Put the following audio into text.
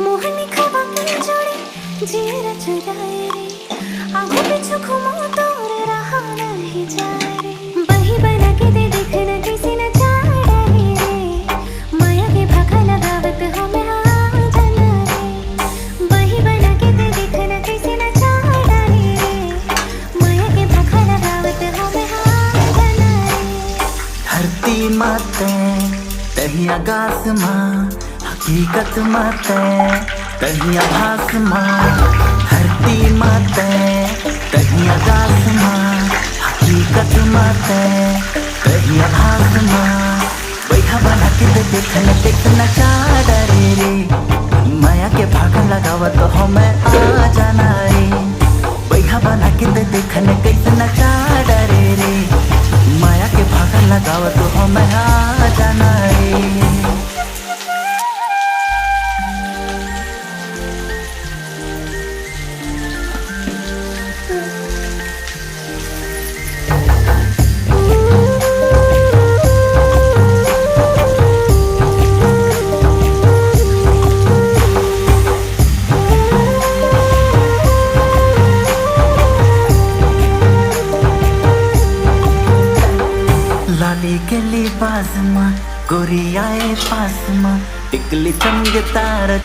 मोहनी खबा के जोड़ी जीरा चुराए रे, आंखों पे घुमो तोर रहा नहीं जाए रे। बही बना के दे देखना किसी न चाड़े रे, माया के भागा लगावत हमें आ जाना रे। बही बना के दे देखना किसी न चाड़े रे, माया के भागा लगावत हमें आ जाना रे। धरती माते तही आकाश माँ, हकीकत माते तही आभास माँ। धरती माते तही आकाश माँ, हकीकत माते तही आभास माँ। बैठा बना के देखना चाह रे, माया के भागा लगावा तो हमें आ जाना रे। बैठा बना के देखने कैसना चाह रे, माया के भागा लगावा तो हमें आ जाना रे। लाली के लिबास माँ, गोरियाए पास माँ, टिकली चमके तार